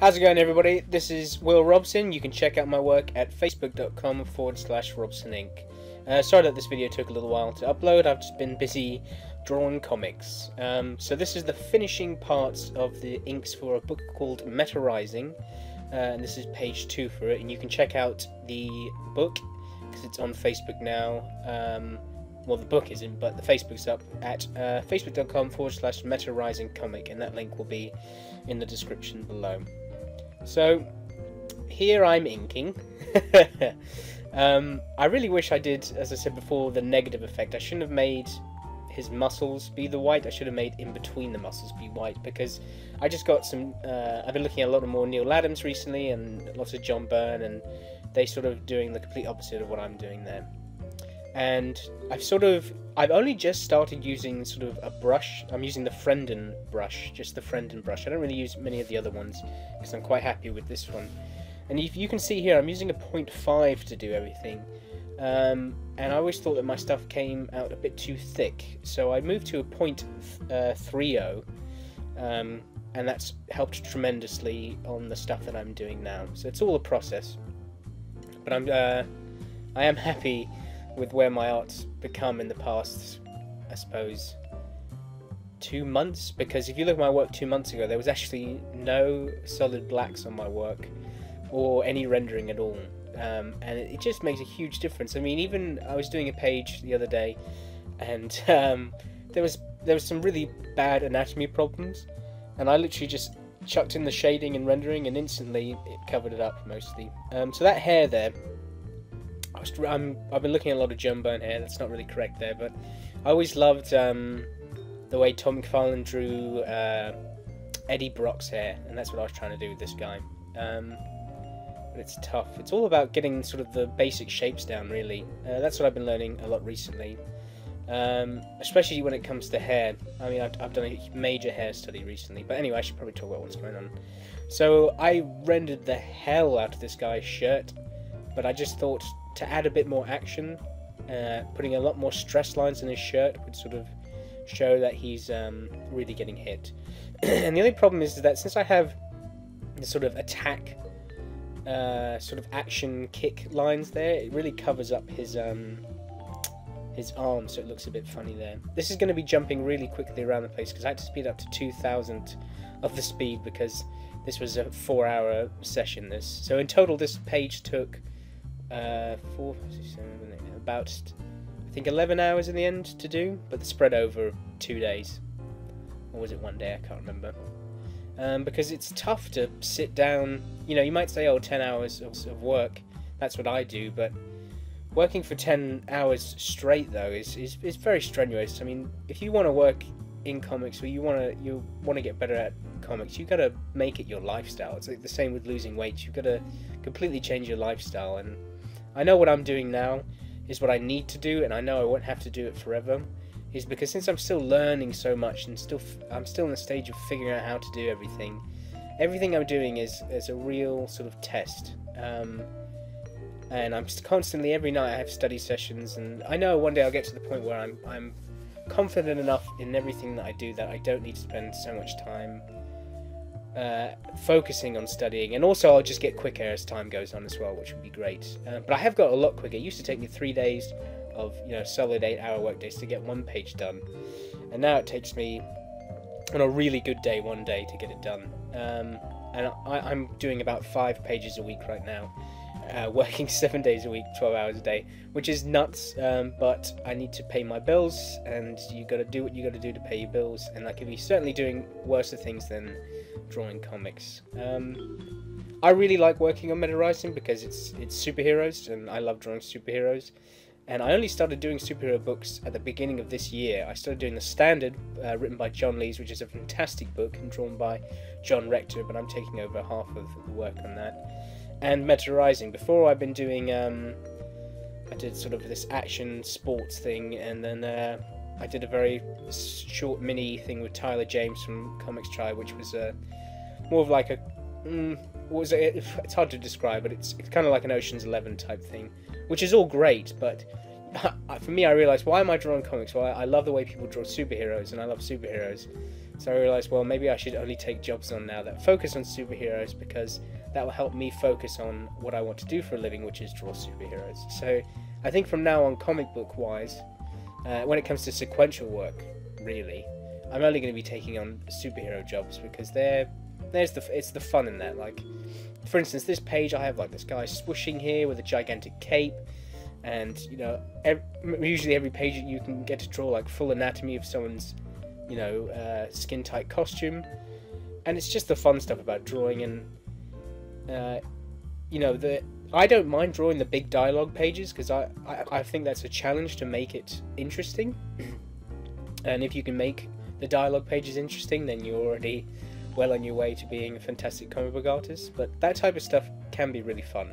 How's it going, everybody? This is Will Robson. You can check out my work at facebook.com/RobsonInc. Sorry that this video took a little while to upload. I've just been busy drawing comics. So this is the finishing parts of the inks for a book called Meta Rising. And this is page 2 for it. And you can check out the book, because it's on Facebook now. Well, the book isn't, but the Facebook's up at facebook.com/MetaRisingComic, and that link will be in the description below. So, here I'm inking. I really wish I did, as I said before, the negative effect. I shouldn't have made his muscles be the white. I should have made in between the muscles be white, because I just got some... I've been looking at a lot more Neil Adams recently, and lots of John Byrne, and they sort of doing the complete opposite of what I'm doing there. And I've only just started using sort of a brush. I'm using the Frienden brush, just the Frienden brush. I don't really use many of the other ones because I'm quite happy with this one. And if you can see here, I'm using a 0.5 to do everything. And I always thought that my stuff came out a bit too thick, so I moved to a 0.30, and that's helped tremendously on the stuff that I'm doing now. So it's all a process, but I am happy with where my art's become in the past, I suppose, 2 months, because if you look at my work 2 months ago, there was actually no solid blacks on my work, or any rendering at all, and it just makes a huge difference. I mean, even I was doing a page the other day, and there was some really bad anatomy problems, and I literally just chucked in the shading and rendering, and instantly it covered it up mostly. So that hair there, I've been looking at a lot of John Byrne hair. That's not really correct there, but I always loved the way Tom McFarlane drew Eddie Brock's hair, and that's what I was trying to do with this guy. But it's tough. It's all about getting sort of the basic shapes down, really. That's what I've been learning a lot recently, especially when it comes to hair. I mean, I've done a major hair study recently, but anyway, I should probably talk about what's going on. So I rendered the hell out of this guy's shirt, but I just thought to add a bit more action, putting a lot more stress lines in his shirt would sort of show that he's really getting hit. And the only problem is that since I have the sort of attack, sort of action kick lines there, it really covers up his arm, so it looks a bit funny there. This is going to be jumping really quickly around the place because I had to speed up to 2,000 of the speed because this was a 4-hour session. So in total, this page took about, I think, 11 hours in the end to do, but spread over 2 days, or was it 1 day? I can't remember. Because it's tough to sit down. You know, you might say, oh, 10 hours of work, that's what I do, but working for 10 hours straight though is very strenuous. I mean, if you want to work in comics, or you want to get better at comics, you got to make it your lifestyle. It's like the same with losing weight. You've got to completely change your lifestyle, and I know what I'm doing now is what I need to do, and I know I won't have to do it forever, is because since I'm still learning so much, and I'm still in the stage of figuring out how to do everything I'm doing is a real sort of test. And I'm constantly, every night I have study sessions, and I know one day I'll get to the point where I'm confident enough in everything that I do that I don't need to spend so much time focusing on studying, and also I'll just get quicker as time goes on as well, which would be great. But I have got a lot quicker. It used to take me 3 days of solid 8-hour work days to get one page done, and now it takes me on a really good day 1 day to get it done. And I'm doing about 5 pages a week right now, working 7 days a week, 12 hours a day, which is nuts, but I need to pay my bills, and you got to do what you got to do to pay your bills, and I could be certainly doing worse things than drawing comics. I really like working on Meta Rising because it's superheroes, and I love drawing superheroes. And I only started doing superhero books at the beginning of this year. I started doing the Standard, written by John Lees, which is a fantastic book, and drawn by John Rector, but I'm taking over half of the work on that. And Meta Rising. Before, I've been doing, I did sort of this action sports thing, and then I did a very short mini thing with Tyler James from Comics Tribe, which was more of like a, it's hard to describe, but it's kind of like an Ocean's 11 type thing, which is all great, but for me, I realised, why am I drawing comics? Well, I love the way people draw superheroes, and I love superheroes. So I realised, well, maybe I should only take jobs on now that focus on superheroes, because that will help me focus on what I want to do for a living, which is draw superheroes. So I think from now on, comic book wise, when it comes to sequential work, really, I'm only going to be taking on superhero jobs, because it's the fun in that. Like, for instance, this page, I have like this guy swooshing here with a gigantic cape, and you know, usually every page you can get to draw like full anatomy of someone's, you know, skin tight costume, and it's just the fun stuff about drawing. And you know, I don't mind drawing the big dialogue pages, because I think that's a challenge to make it interesting. And if you can make the dialogue pages interesting, then you're already well on your way to being a fantastic comic book artist. But that type of stuff can be really fun.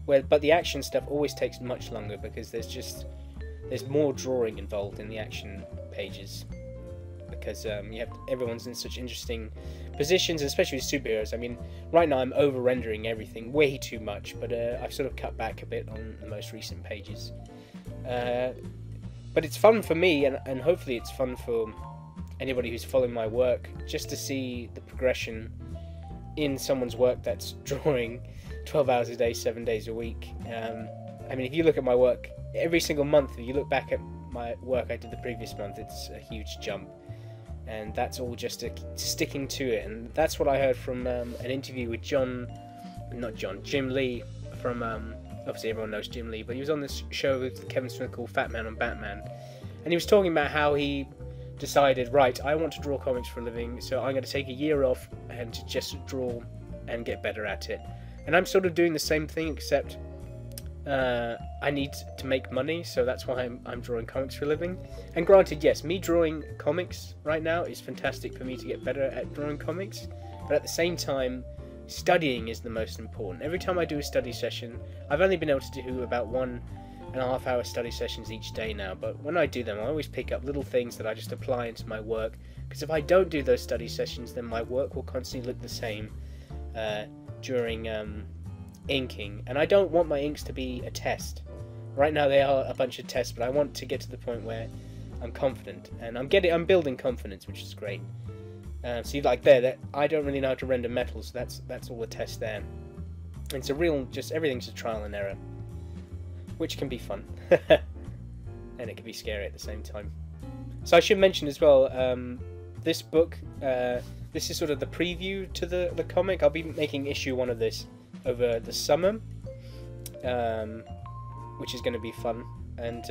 But the action stuff always takes much longer, because there's more drawing involved in the action pages, because everyone's in such interesting positions, especially with superheroes. I mean, right now I'm over rendering everything way too much, but I've sort of cut back a bit on the most recent pages. But it's fun for me, and hopefully it's fun for anybody who's following my work, just to see the progression in someone's work that's drawing 12 hours a day, 7 days a week. I mean, if you look at my work every single month, if you look back at my work I did the previous month, it's a huge jump, and that's all just sticking to it. And that's what I heard from an interview with Jim Lee, from obviously everyone knows Jim Lee, but he was on this show with Kevin Smith called Fat Man on Batman, and he was talking about how he decided, right, I want to draw comics for a living, so I'm going to take a year off and to just draw and get better at it. And I'm sort of doing the same thing, except I need to make money, so that's why I'm drawing comics for a living. And granted, yes, me drawing comics right now is fantastic for me to get better at drawing comics, but at the same time, studying is the most important. Every time I do a study session, I've only been able to do about 1.5 hour study sessions each day now, but when I do them, I always pick up little things that I just apply into my work, because if I don't do those study sessions, then my work will constantly look the same during inking, and I don't want my inks to be a test. Right now they are a bunch of tests, but I want to get to the point where I'm confident, and I'm building confidence, which is great. See, like that I don't really know how to render metal, so that's all the test there. It's a real, just everything's a trial and error, which can be fun, and it can be scary at the same time. So I should mention as well, this book, this is sort of the preview to the comic. I'll be making issue 1 of this over the summer, which is going to be fun. And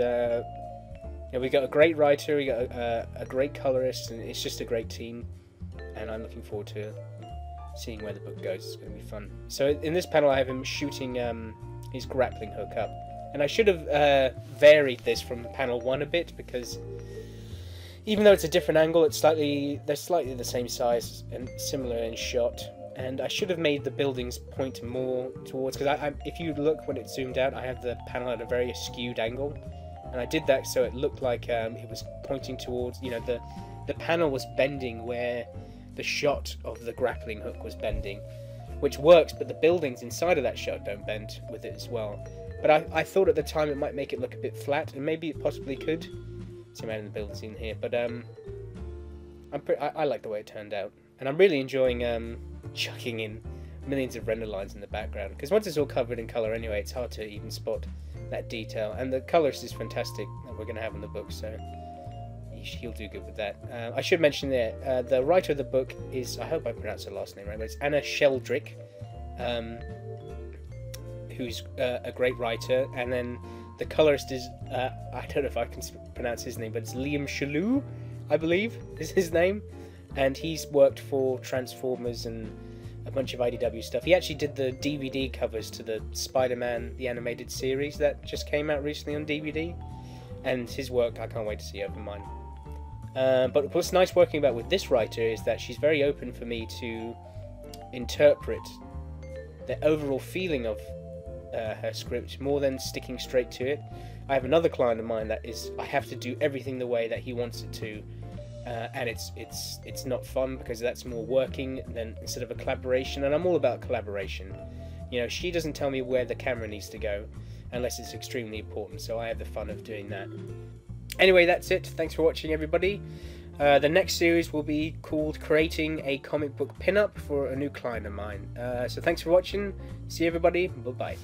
we got a great writer, we got a great colorist, and it's just a great team. And I'm looking forward to seeing where the book goes. It's going to be fun. So in this panel I have him shooting his grappling hook up. And I should have varied this from panel 1 a bit, because even though it's a different angle, they're slightly the same size and similar in shot. And I should have made the buildings point more towards, because if you look when it's zoomed out, I have the panel at a very skewed angle. And I did that so it looked like it was pointing towards, you know, the panel was bending where the shot of the grappling hook was bending, which works, but the buildings inside of that shot don't bend with it as well. But I thought at the time it might make it look a bit flat, and maybe it possibly could. See, I'm adding the buildings in here, but I like the way it turned out, and I'm really enjoying chucking in millions of render lines in the background, because once it's all covered in color anyway, it's hard to even spot that detail. And the colorist is fantastic that we're going to have in the book, so he'll do good with that. I should mention there, the writer of the book is, I hope I pronounced her last name right, but it's Anna Sheldrick, who's a great writer, and then the colorist is, I don't know if I can pronounce his name, but it's Liam Shalhoub, I believe, is his name, and he's worked for Transformers and a bunch of IDW stuff. He actually did the DVD covers to the Spider-Man, the animated series that just came out recently on DVD, and his work I can't wait to see over mine. But what's nice working about with this writer is that she's very open for me to interpret the overall feeling of her script more than sticking straight to it. I have another client of mine that is, I have to do everything the way that he wants it to, and it's not fun, because that's more working than instead of a collaboration, and I'm all about collaboration. You know, she doesn't tell me where the camera needs to go unless it's extremely important, so I have the fun of doing that. Anyway, that's it. Thanks for watching, everybody. The next series will be called Creating a Comic Book Pinup for a new client of mine. So thanks for watching. See everybody. Bye bye.